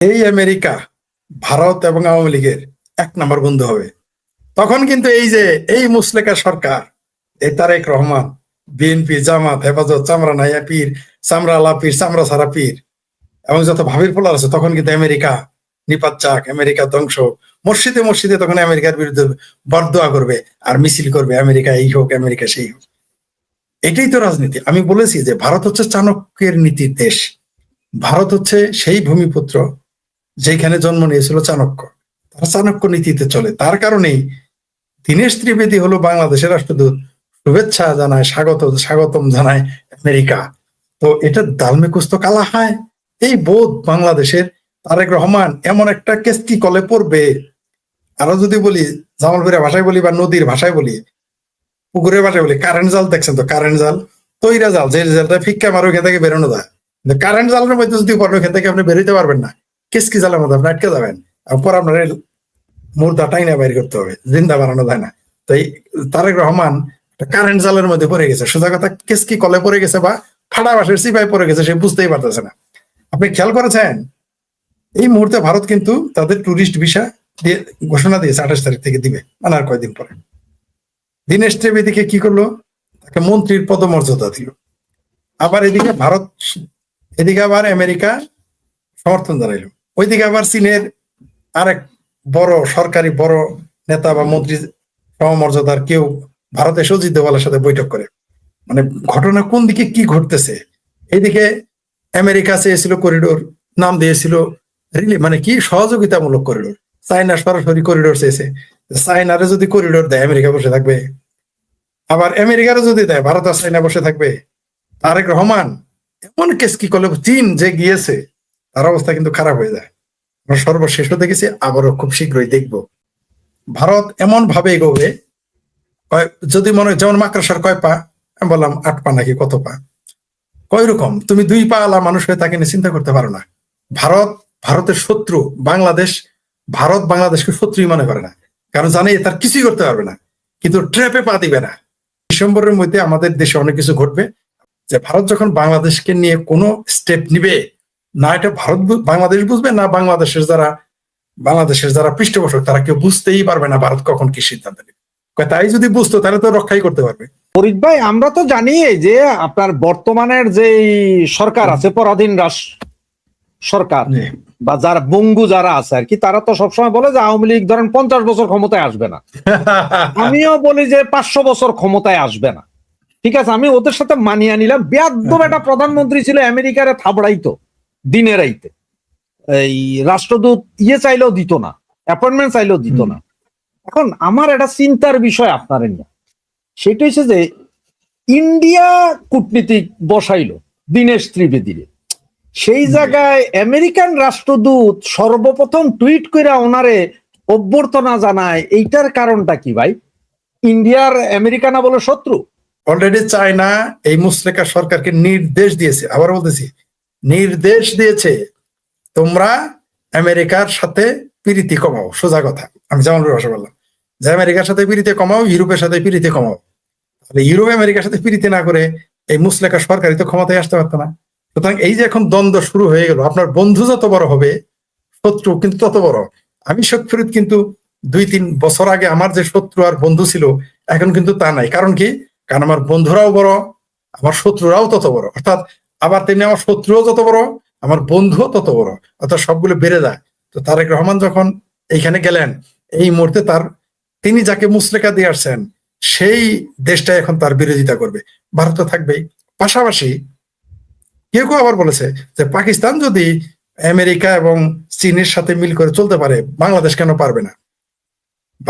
এই আমেরিকা ভারত এবং আওয়ামী লীগের 1 নম্বর বন্ধু হবে। তখন কিন্তু এই যে এই মুসলেকা সরকার, এই তারেক রহমান, বিএনপি, জামাত, হেফাজত, চামড়া নাইয়া পীর, চামড়া আলা পীর, চামড়া সারা পীর এবং যত ভাবির পোলার আছে, তখন কিন্তু আমেরিকা নিপাত যাক, আমেরিকা ধ্বংস। মসজিদে মসজিদে তখন আমেরিকার বিরুদ্ধে বরদোয়া করবে আর মিছিল করবে, আমেরিকা এই হোক, আমেরিকা সেই হোক। এটাই তো রাজনীতি। আমি বলেছি যে ভারত হচ্ছে চাণক্যের নীতির দেশ। ভারত হচ্ছে সেই ভূমিপুত্র যেখানে জন্ম নিয়েছিল চাণক্য। তারা চাণক্য নীতিতে চলে। তার কারণেই দীনেশ ত্রিবেদী হলো বাংলাদেশের রাষ্ট্রদূত, শুভেচ্ছা জানায়, স্বাগতম জানায় আমেরিকা। তো এটা দালমে কুস্তো কালা হয়, এই বোধ বাংলাদেশের। তারেক রহমান এমন একটা কেস্টি কলে পড়বে। আরো যদি বলি, জামালপুরের ভাষায় বলি বা নদীর ভাষায় বলি, পুকুরের ভাষায় বলি, কারেন্ট জাল দেখছেন তো? কারেন্ট জাল, তৈরা জাল, যে জালটা ফিক্কা মারো ওখান থেকে বেরোনো যায়। কারেন্ট জালের মধ্যে যদি পড়বে, ওখান থেকে আপনি বেরোতে পারবেন না। কেসকি জালের মধ্যে আপনি আটকে যাবেন, পর আপনার মুর্দা টাইনা বাইর করতে হবে, জিন্দা বানানো যায় না। তো এই তারেক রহমান কারেন্ট জালের মধ্যে পড়ে গেছে। সোজা কথা, কেসকি কলে পড়ে গেছে বা ফাটা বাসের সিপাই পড়ে গেছে, সে বুঝতেই পারতেছে না। আপনি খেয়াল করেছেন, এই মুহূর্তে ভারত কিন্তু তাদের ট্যুরিস্ট ভিসা দিয়ে ঘোষণা দিয়েছে 28 তারিখ থেকে দিবে, মানে আর কয়েকদিন পরে। দীনেশ ত্রিবেদীকে কি করলো? তাকে মন্ত্রীর পদমর্যাদা দিল। আবার এদিকে ভারত, এদিকে আবার আমেরিকা সমর্থন জানাইল। ওইদিকে আবার চীনের আরেক বড় সরকারি বড় নেতা বা মন্ত্রী সমমর্যাদার কেউ ভারতে এসে অজিত দোভালের সাথে বৈঠক করে। মানে ঘটনা কোন দিকে কি ঘটতেছে। এইদিকে আমেরিকা চেয়েছিল করিডোর, নাম দিয়েছিল মানে কি সহযোগিতামূলক করিডোর। চায়না সরাসরি করিডোর চেয়েছে। চায়নারে যদি করিডোর দেয়, আমেরিকা বসে থাকবে? আবার আমেরিকারও যদি দেয়, ভারত আর চায়না বসে থাকবে? তারেক রহমান এমন কেস কি করলে, চীন যে গিয়েছে তার অবস্থা কিন্তু খারাপ হয়ে যায়। সর্বশেষও দেখেছি, আবারও খুব শীঘ্রই দেখব। ভারত এমন ভাবে এগোবে, যদি মনে যেমন মাকড়সার কয় পা, আমি বললাম 8 পা নাকি কত পা, কয় রকম, তুমি 2 পা আলা মানুষ হয়ে তাকে নিয়ে চিন্তা করতে পারো না। ভারত ভারতের শত্রু বাংলাদেশ, ভারত বাংলাদেশকে শত্রুই মনে করে না, কারণ জানে তার কিছুই করতে পারবে না। কিন্তু ট্র্যাপে পা দিবে না। ডিসেম্বরের মধ্যে আমাদের দেশে অনেক কিছু ঘটবে, যে ভারত যখন বাংলাদেশকে নিয়ে কোনো স্টেপ নিবে, না এটা ভারত বাংলাদেশ বুঝবে, না বাংলাদেশের যারা পৃষ্ঠপোষক তারা কেউ বুঝতেই পারবে না ভারত কখন কি সিদ্ধান্ত নেবে। তাই যদি বুঝতো তাহলে তো রক্ষাই করতে পারবে। ফরিদ ভাই, আমরা তো জানি যে আপনার বর্তমানের যে সরকার আছে, পরাধীন সরকার বা যারা বঙ্গু যারা আছে আর কি, তারা তো সবসময় বলে যে আওয়ামী লীগ ধরেন 50 বছর ক্ষমতায় আসবে না। আমিও বলি যে 500 বছর ক্ষমতায় আসবে না। ঠিক আছে, আমি ওদের সাথে মানিয়ে নিলাম। বেয়াদব একটা প্রধানমন্ত্রী ছিল, আমেরিকারে থাবড়াইতো দিনে রাইতে। এই রাষ্ট্রদূত চাইলেও দিত না, অ্যাপয়েন্টমেন্ট চাইলেও দিত না। এখন আমার একটা চিন্তার বিষয় আপনার নিয়ে, সেটা হচ্ছে যে ইন্ডিয়া কূটনীতিক বসাইলো দীনেশ ত্রিবেদীরে, সেই জায়গায় আমেরিকান রাষ্ট্রদূত সর্বপ্রথম টুইট করে ওনারে অভ্যর্থনা জানায়। এইটার কারণটা কি ভাই? ইন্ডিয়ার আমেরিকা না বলে শত্রু? অলরেডি চায়না এই মুসলেকা সরকারকে নির্দেশ দিয়েছে, আবার বলতেছি নির্দেশ দিয়েছে, তোমরা আমেরিকার সাথে প্রীতি কমাও। সোজা কথা, আমি যেমন ভাষা বললাম, যে আমেরিকার সাথে প্রীতি কমাও, ইউরোপের সাথে প্রীতি কমাও। তাহলে ইউরোপ আমেরিকার সাথে প্রীতি না করে এই মুসলেকা সরকারই তো ক্ষমতায় আসতে পারতো না। সুতরাং এই যে এখন দ্বন্দ্ব শুরু হয়ে গেল, আপনার বন্ধু যত বড় হবে, শত্রু কিন্তু তত বড়। আমি শেখ ফরিদ কিন্তু 2-3 বছর আগে আমার যে শত্রু আর বন্ধু ছিল, এখন কিন্তু তা নাই। কারণ কি? কারণ আমার বন্ধুরাও বড়, আমার শত্রুরাও তত বড়। অর্থাৎ আবার তেমনি আমার শত্রুও যত বড়, আমার বন্ধুও তত বড়, অর্থাৎ সবগুলো বেড়ে যায়। তো তারেক রহমান যখন এইখানে গেলেন, এই মুহূর্তে তিনি যাকে মুসলেকা দিয়ে আসছেন, সেই দেশটা এখন তার বিরোধিতা করবে। ভারত তো থাকবেই। পাশাপাশি কেউ কেউ আবার বলেছে যে পাকিস্তান যদি আমেরিকা এবং চীনের সাথে মিল করে চলতে পারে, বাংলাদেশ কেন পারবে না?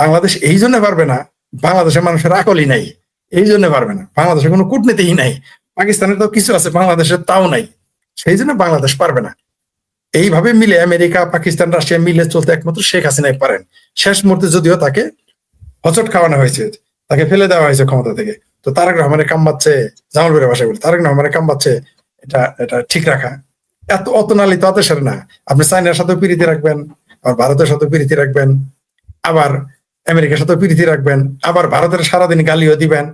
বাংলাদেশ এই জন্য পারবে না, বাংলাদেশের মানুষের আকলই নাই, এই জন্য পারবে না। বাংলাদেশের কোনো কূটনীতিই নাই, পাকিস্তানের তো কিছু আছে, বাংলাদেশের তাও নাই, সেই জন্য বাংলাদেশ পারবে না। এইভাবে মিলে আমেরিকা, পাকিস্তান, রাশিয়া মিলে চলতে একমাত্র শেখ হাসিনাই পারেন। শেষ মুহূর্তে যদিও তাকে হচট খাওয়ানো হয়েছে, তাকে ফেলে দেওয়া হয়েছে ক্ষমতা থেকে। তো তারেক রহমানের কাম বাচ্ছে, জামালপুরের ভাষায় বলে, তারেক রহমানের কাম বাচ্ছে এটা ঠিক রাখা। অত নালি তো অত সেরে না। আপনি চায়নার সাথে প্রীতি রাখবেন, আবার ভারতের সাথে প্রীতি রাখবেন, আবার আমেরিকার সাথে প্রীতি রাখবেন, আবার ভারতের সারাদিন গালিও দিবেন,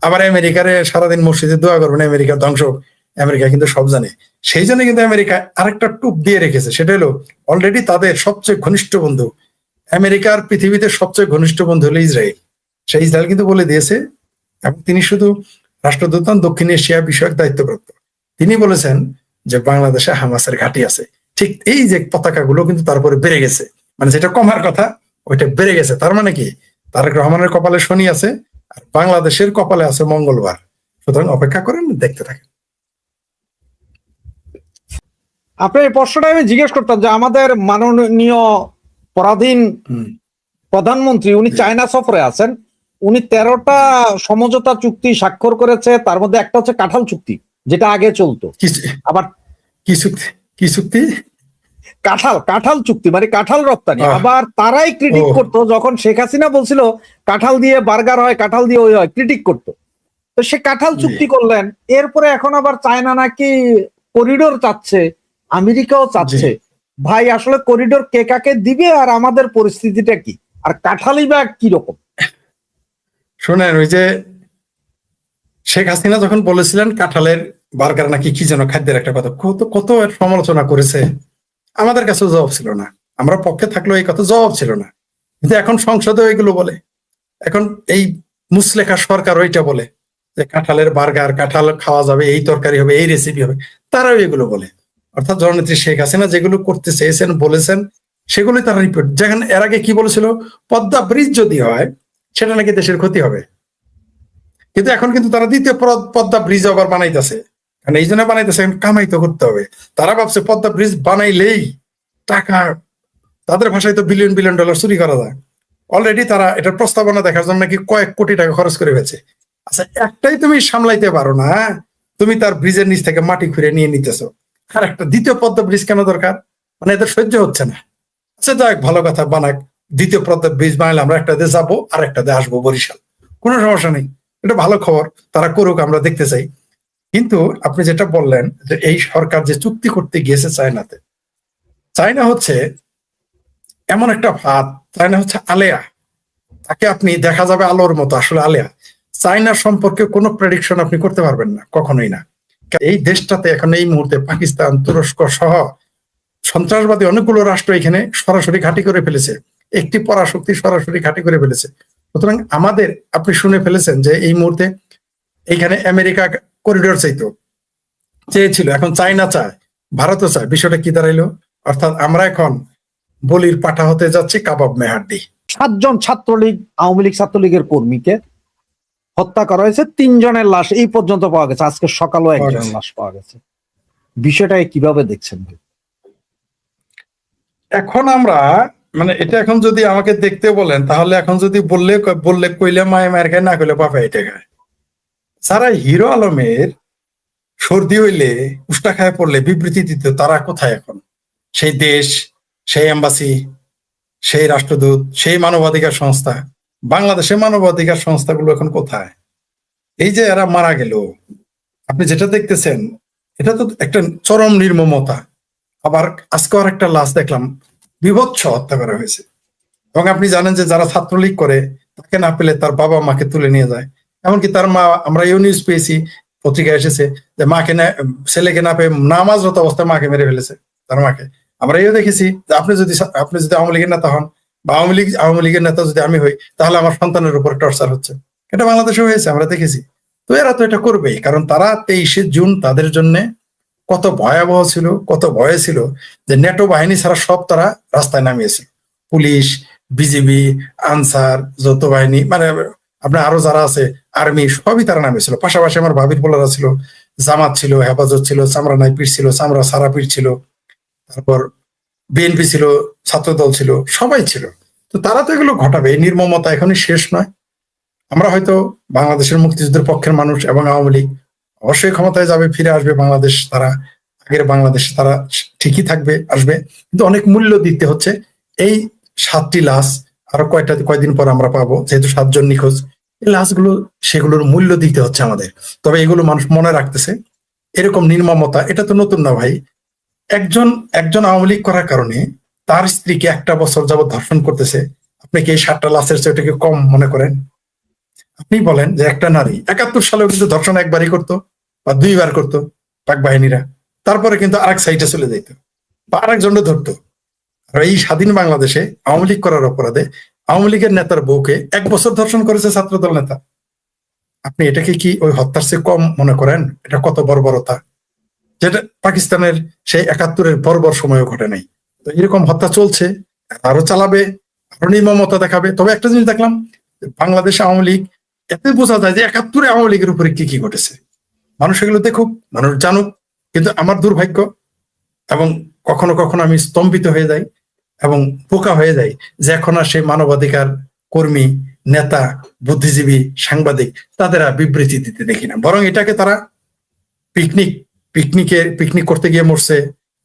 আবার আমেরিকারে সারাদিন মসজিদে দোয়া করবেন আমেরিকার ধ্বংস। আমেরিকা কিন্তু সব জানে। সেই জন্য কিন্তু আমেরিকা আরেকটা টুপ দিয়ে রেখেছে, সেটা হলো অলরেডি তাদের সবচেয়ে ঘনিষ্ঠ বন্ধু, আমেরিকার পৃথিবীতে সবচেয়ে ঘনিষ্ঠ বন্ধু হলো ইসরায়েল। সেই ইসরায়েল কিন্তু বলে দিয়েছে, এবং তিনি শুধু রাষ্ট্রদূত নন, দক্ষিণ এশিয়া বিষয়ক দায়িত্বপ্রাপ্ত, তিনি বলেছেন যে বাংলাদেশে হামাসের ঘাঁটি আছে। ঠিক এই যে পতাকাগুলো কিন্তু তারপরে বেড়ে গেছে, মানে যেটা কমার কথা ওইটা বেড়ে গেছে। তার মানে কি, তারেক রহমানের কপালে শনি আছে আর বাংলাদেশের কপালে আছে মঙ্গলবার। সুতরাং অপেক্ষা করেন, দেখতে থাকেন। আপনার এই প্রশ্নটা আমি জিজ্ঞেস করতাম যে আমাদের মাননীয় পরাধীন প্রধানমন্ত্রী উনি চায়না সফরে আছেন, উনি 13টা সমঝোতা চুক্তি স্বাক্ষর করেছে, তার মধ্যে একটা হচ্ছে কাঁঠাল চুক্তি, যেটা আগে চলতো। আবার কি চুক্তি? কি চুক্তি? কাঁঠাল চুক্তি মানে কাঁঠাল রপ্তানি। আবার তারাই ক্রিটিক করতো যখন শেখ হাসিনা বলছিল কাঁঠাল দিয়ে বার্গার হয়, কাঁঠাল দিয়ে ওই হয়, ক্রিটিক করতো। তো সে কাঁঠাল চুক্তি করলেন, এরপরে এখন আবার চায়না নাকি করিডোর চাচ্ছে, আমেরিকাও চাচ্ছে। ভাই আসলে করিডোর কে কাকে দিবে, আর আমাদের পরিস্থিতিটা কি, আর কাঁঠালই বা কিরকম? শোনেন, ওই যে শেখ হাসিনা যখন বলেছিলেন কাঁঠালের বার্গার নাকি কি যেন খাদ্যের একটা কথা, কত সমালোচনা করেছে, আমাদের কাছে জবাব ছিল না। আমরা পক্ষে থাকলেও এই কথা জবাব ছিল না। কিন্তু এখন সংসদে এগুলো বলে, এখন এই মুসলেখা সরকার ওইটা বলে যে কাঁঠালের বার্গার, কাঁঠাল খাওয়া যাবে, এই তরকারি হবে, এই রেসিপি হবে, তারাও এগুলো বলে। অর্থাৎ জননেত্রী শেখ হাসিনা যেগুলো করতে চেয়েছেন, বলেছেন, সেগুলোই তারা রিপোর্ট। যেখানে এর আগে কি বলেছিল, পদ্মা ব্রিজ যদি হয় সেটা নাকি দেশের ক্ষতি হবে। কিন্তু এখন কিন্তু তারা দ্বিতীয় পদ্মা ব্রিজ আবার বানাইতেছে, কারণ এই জন্য বানাইতেছে কামাই তো করতে হবে। তারা ভাবছে পদ্মা ব্রিজ বানাইলেই টাকা, তাদের ভাষায় তো বিলিয়ন বিলিয়ন ডলার চুরি করা যায়। অলরেডি তারা এটার প্রস্তাবনা দেখার জন্য নাকি কয়েক কোটি টাকা খরচ করে ফেলছে। আচ্ছা, একটাই তুমি সামলাইতে পারো না, তুমি তার ব্রিজের নিচ থেকে মাটি খুঁড়ে নিয়ে নিতেছো, আর একটা দ্বিতীয় পদ্মা ব্রিজ কেন দরকার? মানে এদের সহ্য হচ্ছে না। আচ্ছা যাক, ভালো কথা, বানাক, দ্বিতীয় পদ্মা ব্রিজ বানালে আমরা একটাতে যাবো আর একটাতে আসবো বরিশাল, কোনো সমস্যা নেই, এটা ভালো খবর, তারা করুক, আমরা দেখতে চাই। কিন্তু আপনি যেটা বললেন যে এই সরকার যে চুক্তি করতে গিয়েছে চায়নাতে, চায়না হচ্ছে এমন একটা ভাত, চায়না হচ্ছে আলেয়া, তাকে আপনি দেখা যাবে আলোর মতো, আসলে আলেয়া। চায়নার সম্পর্কে কোনো প্রেডিকশন আপনি করতে পারবেন না, কখনোই না। এই দেশটাতে এখন এই মুহূর্তে পাকিস্তান, তুরস্ক সহ সন্ত্রাসবাদী অনেকগুলো রাষ্ট্র এখানে সরাসরি ঘাঁটি করে ফেলেছে, একটি পরাশক্তি সরাসরি ঘাঁটি করে ফেলেছে। সুতরাং আমাদের, আপনি শুনে ফেলেছেন যে এই মুহূর্তে এইখানে আমেরিকা করিডোর চেয়েছিল, এখন চায়না চায়, ভারতও চায়। বিষয়টা কি দাঁড়াইলো? অর্থাৎ আমরা এখন বলির পাঠা হতে যাচ্ছি কাবাব মেহাড্ডি। 7 জন ছাত্রলীগ, আওয়ামী লীগ ছাত্রলীগের কর্মীকে হত্যা করা হয়েছে, 3 জনের লাশ এই পর্যন্ত পাওয়া গেছে, আজকে সকালেও একজনের লাশ পাওয়া গেছে। বিষয়টা কিভাবে দেখছেন? এখন আমরা, মানে এটা এখন যদি আমাকে দেখতে বলেন, তাহলে এখন যদি বললে কইলে মায় মায়ের খায়, না কইলে বাপা এটা খায়। যারা হিরো আলমের সর্দি হইলে, উষ্টা খায় পড়লে বিবৃতি দিত, তারা কোথায় এখন? সেই দেশ, সেই এম্বাসি, সেই রাষ্ট্রদূত, সেই মানবাধিকার সংস্থা, বাংলাদেশের মানবাধিকার সংস্থাগুলো এখন কোথায়? এই যে এরা মারা গেল, আপনি যেটা দেখতেছেন, এটা তো একটা চরম নির্মমতা। আবার আজকে আর একটা লাশ দেখলাম, বিভৎস হত্যা করা হয়েছে। এবং আপনি জানেন যে যারা ছাত্রলীগ করে, তাকে না পেলে তার বাবা মাকে তুলে নিয়ে যায়। এমনকি তার মা, আমরা এই নিউজ পেয়েছি, পত্রিকায় এসেছে যে মাকে না, ছেলেকে না পেয়ে নামাজরত অবস্থায় মাকে মেরে ফেলেছে, তার মাকে। আমরা এও দেখেছি যে আপনি যদি আওয়ামী লীগের নেতা হন, বা আওয়ামী লীগের নেতা যদি আমি হই, তাহলে আমার সন্তানের উপর টর্চার হচ্ছে। এটা বাংলাদেশে হয়েছে, আমরা দেখেছি। তো এরা তো এটা করবেই, কারণ তারা 23শে জুন তাদের জন্য কত ভয়াবহ ছিল, কত ভয় ছিল, যে নেটো বাহিনী ছাড়া সব তারা রাস্তায় নামিয়েছিল। পুলিশ, বিজিবি, আনসার, যৌথ বাহিনী, মানে আপনার আরো যারা আছে, আর্মি, সবই তারা নামিয়েছিল। পাশাপাশি আমার ভাবির পোলারা ছিল, জামাত ছিল, হেফাজত ছিল, চামড়া নাই পীর ছিল, চামড়া সারা পীর ছিল, তারপর বিএনপি ছিল, ছাত্রদল ছিল, সবাই ছিল। তো তারা তো এগুলো ঘটাবে, এই নির্মমতা এখনই শেষ নয়। আমরা হয়তো বাংলাদেশের মুক্তিযুদ্ধের পক্ষের মানুষ এবং আওয়ামী লীগ অবশ্যই ক্ষমতায় যাবে, ফিরে আসবে বাংলাদেশ, তারা আগের বাংলাদেশে তারা ঠিকই থাকবে, আসবে, কিন্তু অনেক মূল্য দিতে হচ্ছে। এই 7টি লাশ আরো কয়দিন পর আমরা পাবো, যেহেতু 7 জন নিখোঁজ, এই লাশগুলো, সেগুলোর মূল্য দিতে হচ্ছে আমাদের। তবে এগুলো মানুষ মনে রাখতেছে। এরকম নির্মমতা, এটা তো নতুন না ভাই। একজন আওয়ামী লীগ করার কারণে তার স্ত্রীকে 1টা বছর যাবত ধর্ষণ করতেছে। আপনি কি এই 7টা লাশের চেয়ে ওটাকে কম মনে করেন? আপনি বলেন যে একটা নারী 71 সালেও কিন্তু ধর্ষণ একবারই করতো বা 2বার করতো, পাক বাহিনীরা, তারপরে কিন্তু আরেক সাইডে চলে যেত বা আরেকজনকে ধরতো। আর এই স্বাধীন বাংলাদেশে আওয়ামী লীগ করার অপরাধে আওয়ামী লীগের নেতার বউকে 1 বছর ধর্ষণ করেছে ছাত্রদল নেতা। আপনি এটাকে কি ওই হত্যার চেয়ে কম মনে করেন? এটা কত বর্বরতা, যেটা পাকিস্তানের সেই 71-এর বর্বর সময়ও ঘটে নাই। তো এরকম হত্যা চলছে, আরো চালাবে, আরো নির্মমতা দেখাবে। তবে একটা জিনিস দেখলাম, বাংলাদেশ আওয়ামী লীগ, এতে বোঝা যায় যে 71-এ আওয়ামী লীগের উপরে কি কি ঘটেছে। মানুষ এগুলো দেখুক, মানুষ জানুক, কিন্তু আমার দুর্ভাগ্য এবং কখনো কখনো আমি স্তম্ভিত হয়ে যাই এবং বোকা হয়ে যাই যে এখন আর সেই মানবাধিকার কর্মী, নেতা, বুদ্ধিজীবী, সাংবাদিক তাদের আর বিবৃতি দিতে দেখি না, বরং এটাকে তারা পিকনিক করতে গিয়ে মরছে,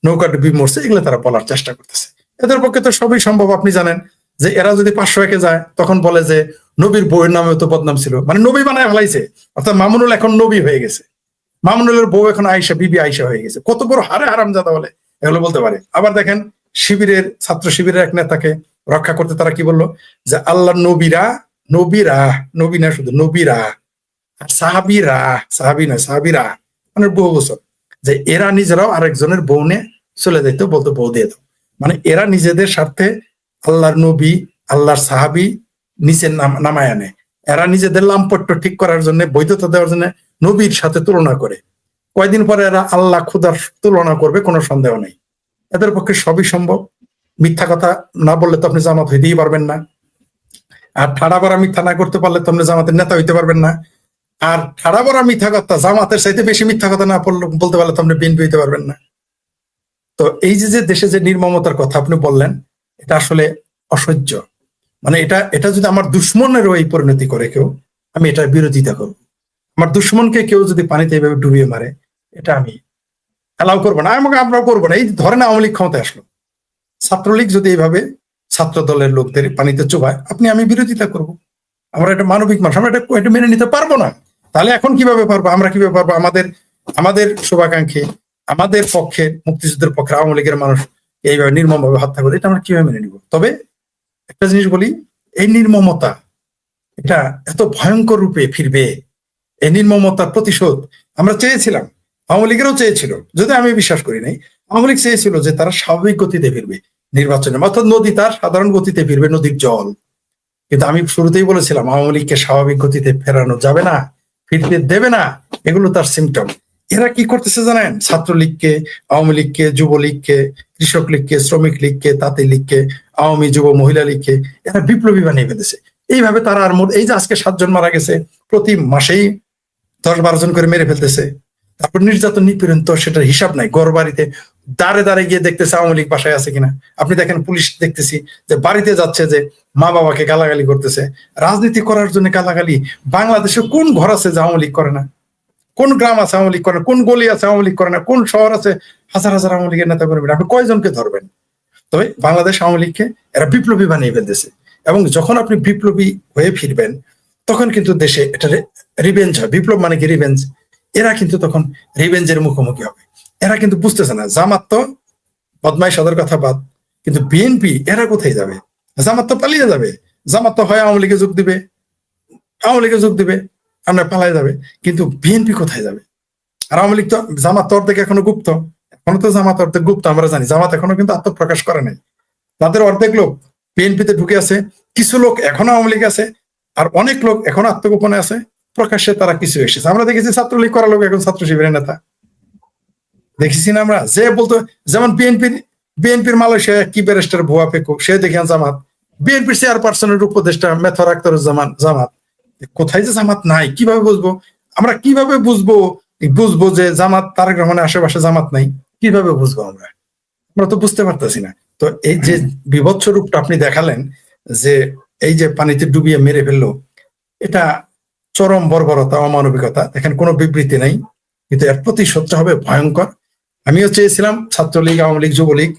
নৌকা ডুবি মরছে, এগুলো তারা বলার চেষ্টা করতেছে। এদের পক্ষে তো সবই সম্ভব। আপনি জানেন যে এরা যদি 500 যায় তখন বলে যে নবীর বউয়ের নামেও তো বদনাম ছিল, মানে নবী বানায় ফেলাইছে। অর্থাৎ মামুনুল এখন নবী হয়ে গেছে, মামুনুলের বউ এখন আয়েশা, বিবি আয়েশা হয়ে গেছে। কত বড় হারে হারামজাদা বলে এগুলো বলতে পারে। আবার দেখেন ছাত্র শিবিরের এক নেতাকে রক্ষা করতে তারা কি বললো, যে আল্লাহ নবীরা, নবী না শুধু নবীরা, আর সাহাবি নয় সাহাবিরা, মানে বহু বছর, যে এরা নিজেরাও আরেকজনের বউ নিয়ে চলে যেত, বলতো বউ দিয়ে দাও। মানে এরা নিজেদের স্বার্থে আল্লাহর নবী, আল্লাহর সাহাবি নিচে নামায় আনে। এরা নিজেদের লাম্পট্য ঠিক করার জন্য, বৈধতা দেওয়ার জন্য নবীর সাথে তুলনা করে। কয়দিন পরে এরা আল্লাহ খুদার তুলনা করবে, কোনো সন্দেহ নেই। এদের পক্ষে সবই সম্ভব। মিথ্যা কথা না বললে তো আপনি জামাত হইতেই পারবেন না, আর ঠাড়া বড়া মিথ্যা না করতে পারলে তো আপনি জামাতের নেতা হইতে পারবেন না। আর ঠাড়া বড়া মিথ্যা কথা, জামাতের চাইতে বেশি মিথ্যা কথা না বলতে পারলে তো আপনি বিএনপি হইতে পারবেন না। তো এই যে দেশে যে নির্মমতার কথা আপনি বললেন, এটা আসলে অসহ্য। মানে এটা যদি আমার দুশ্মনেরও এই পরিণতি করে কেউ, আমি এটার বিরোধিতা করব। আমার দুশ্মনকে কেউ যদি পানিতে এইভাবে ডুবিয়ে মারে, এটা আমি অ্যালাউ করবো না, আমাকে আমরাও করবো না। এই ধরেন আওয়ামী লীগ ক্ষমতায় আসলো, ছাত্রলীগ যদি এইভাবে ছাত্র দলের লোকদের পানিতে চোবায়, আমি বিরোধিতা করব। আমরা এটা মানবিক মানুষ, আমরা এটা মেনে নিতে পারবো না। তাহলে এখন কিভাবে পারবো, আমরা কিভাবে পারবো? আমাদের শুভাকাঙ্ক্ষী, আমাদের পক্ষে, মুক্তিযুদ্ধের পক্ষে আওয়ামী লীগের মানুষ এইভাবে নির্মম ভাবে হত্যা করে, এটা আমরা কিভাবে মেনে নিব? তবে একটা জিনিস বলি, এই নির্মমতা এটা এত ভয়ঙ্কর রূপে ফিরবে, এই নির্মমতার প্রতিশোধ আমরা চেয়েছিলাম, আওয়ামী লীগেরও চেয়েছিল, যদি আমি বিশ্বাস করি নাই। আওয়ামী লীগ চেয়েছিল যে তারা স্বাভাবিক গতিতে ফিরবে নির্বাচনে, অর্থাৎ নদী তার সাধারণ গতিতে ফিরবে, নদীর জল। কিন্তু আমি শুরুতেই বলেছিলাম আওয়ামী লীগকে স্বাভাবিক গতিতে ফেরানো যাবে না, ফিরতে দেবে না। এগুলো তার সিমটম। এরা কি করতেছে জানেন? ছাত্রলীগকে, আওয়ামী লীগকে, যুবলীগকে, কৃষক লীগকে, শ্রমিক লীগকে, তাঁতি লীগকে, আওয়ামী যুব মহিলা লীগকে এরা বিপ্লবী বানিয়ে ফেলেছে। এইভাবে তারা আর এই যে আজকে 7 জন মারা গেছে, প্রতি মাসেই 10-12 জন করে মেরে ফেলতেছে। তারপর নির্যাতন, নিপীড়ন, তো সেটার হিসাব নাই। ঘর বাড়িতে দাঁড়ে দাঁড়ে গিয়ে দেখতেছে আওয়ামী লীগ বাসায় আছে কিনা। আপনি দেখেন পুলিশ দেখতেছি যে বাড়িতে যাচ্ছে, যে মা বাবাকে গালাগালি করতেছে। রাজনীতি করার জন্য গালাগালি। বাংলাদেশে কোন ঘর আছে যে আওয়ামী লীগ করে না? কোন গ্রাম আছে আওয়ামী লীগ করে না? কোন গলি আছে আওয়ামী লীগ করে না? কোন শহর আছে হাজার হাজার আওয়ামী লীগের নেতা কর্মীরা? আপনি কয়জনকে ধরবেন? তবে বাংলাদেশ আওয়ামী লীগকে এরা বিপ্লবী বানিয়ে ফেলতেছে। এবং যখন আপনি বিপ্লবী হয়ে ফিরবেন, তখন কিন্তু দেশে এটা রিভেঞ্জ হয়। বিপ্লব মানে কি? রিভেঞ্জ। এরা কিন্তু তখন রিভেঞ্জের মুখোমুখি হবে। এরা কিন্তু বুঝতেছে না, জামাত তো বদমাই সদর কথা বাদ, কিন্তু বিএনপি এরা কোথায় যাবে? জামাত তো পালিয়ে যাবে। জামাত তো হয় আওয়ামী লীগে যোগ দিবে, আমরা পালাই যাবে, কিন্তু বিএনপি কোথায় যাবে? আর আওয়ামী লীগ তো, জামাত তো অর্ধেক এখনো গুপ্ত, জামাত অর্ধেক গুপ্ত, আমরা জানি। জামাত এখনো কিন্তু আত্মপ্রকাশ করে নাই। তাদের অর্ধেক লোক বিএনপিতে ঢুকে আছে, কিছু লোক এখনো আওয়ামী লীগ আছে, আর অনেক লোক এখনো আত্মগোপনে আছে। প্রকাশ্যে তারা কিছু এসেছে। আমরা দেখেছি ছাত্রলীগ করা লোক এখন ছাত্র শিবিরের নেতা, দেখেছি না আমরা? যে বলতো, যেমন বিএনপির মালয়েশিয়া কি ব্যারিস্টার ভুয়া পেকো, সে দেখেন জামাত। বিএনপির চেয়ারপারসনের উপদেষ্টা মেথর আখতারুজ্জামান জামাত। কোথায় যে জামাত নাই, কিভাবে বুঝবো আমরা? কিভাবে বুঝবো যে জামাত, তারেক রহমানের আশেপাশে জামাত নাই? কিভাবে বুঝবো আমরা? আমরা তো বুঝতে পারতেছি না। তো এই যে বিভৎস রূপটা আপনি দেখালেন, যে এই যে পানিতে ডুবিয়ে মেরে ফেললো, এটা চরম বর্বরতা, অমানবিকতা। এখানে কোনো বিবৃতি নাই, কিন্তু এর প্রতিশোধটা হবে ভয়ঙ্কর। আমিও চেয়েছিলাম ছাত্রলীগ, আওয়ামী লীগ, যুবলীগ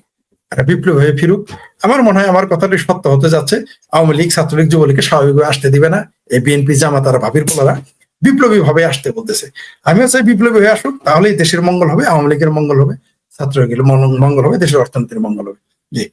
বিপ্লবী হয়ে ফিরুক। আমার মনে হয় আমার কথাটি সত্য হতে যাচ্ছে। আওয়ামী লীগ, ছাত্রলীগ, যুবলীগকে স্বাভাবিকভাবে আসতে দিবে না। এই বিএনপি, জামাত আর ভাবির পোলারা বিপ্লবী ভাবে আসতে বলতেছে। আমিও চাই বিপ্লবী হয়ে আসুক, তাহলেই দেশের মঙ্গল হবে, আওয়ামী লীগের মঙ্গল হবে, ছাত্রলীগের মঙ্গল হবে, দেশের অর্থনীতির মঙ্গল হবে। জি।